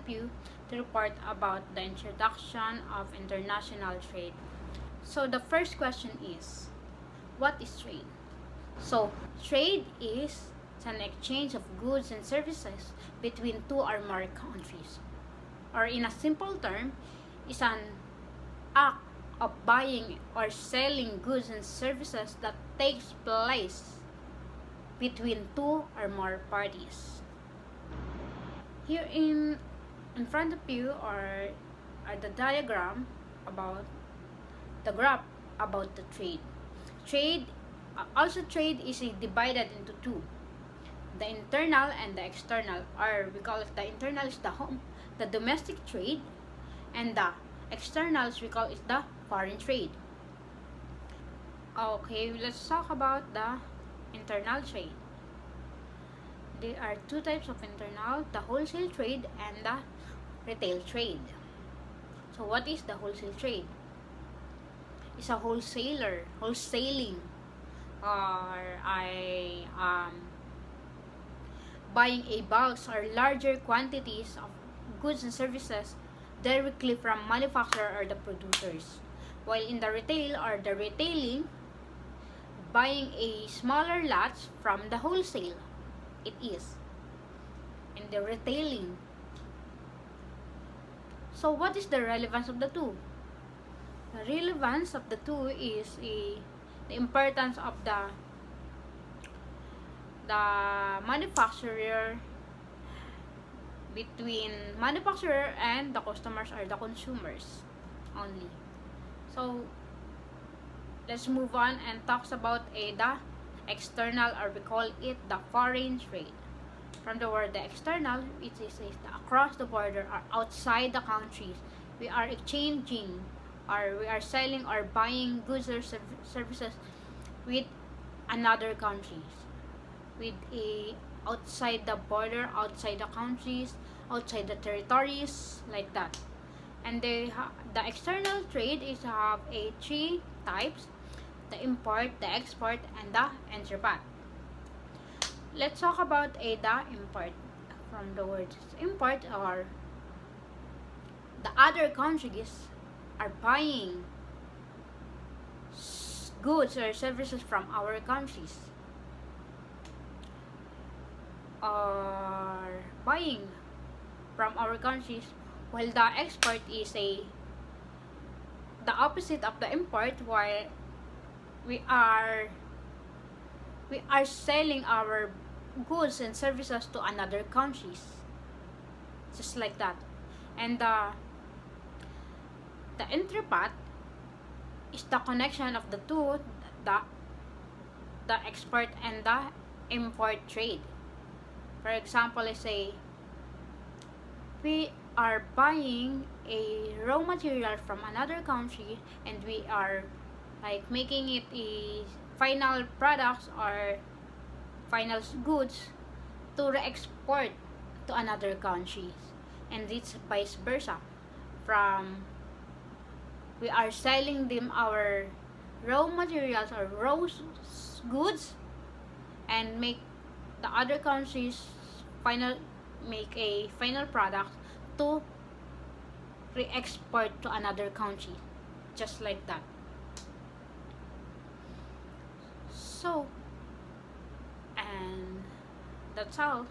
you to report about the introduction of international trade. So the first question is, what is trade? So trade is an exchange of goods and services between two or more countries. Or in a simple term, is an act of buying or selling goods and services that takes place between two or more parties. Here in front of you are the diagram about the graph about the trade. Trade is divided into two. The internal and the external, or we call it the internal is the domestic trade, and the externals we call it the foreign trade. Okay, let's talk about the internal trade. There are two types of internal, the wholesale trade and the retail trade. So what is the wholesale trade? It's a wholesaling, or buying a bulk or larger quantities of goods and services directly from manufacturer or the producers. While in the retail or the retailing, buying a smaller lots from the wholesale. It is in the retailing. So what is the relevance of the two? The relevance of the two is the importance of the manufacturer between manufacturer and the customers or the consumers only. So let's move on and talks about the external, or we call it the foreign trade. From the word the external, it is the across the border or outside the countries. We are exchanging, or we are selling or buying goods or services with another countries, with a outside the border, outside the countries, outside the territories, like that. And the external trade is have a three types: the import, the export, and the entrepot. Let's talk about the import. From the word import, or the other countries are buying goods or services from our countries, or buying from our countries, while the export is the opposite of the import, while we are selling our goods and services to another countries, just like that. And the entrepot is the connection of the two, the export and the import trade. For example, let's say we are buying a raw material from another country, and we are like making it a final products or final goods to re-export to another countries, and it's vice versa. From we are selling them our raw materials or raw goods, and make the other countries make a final product to re-export to another country, just like that. So, and that's all.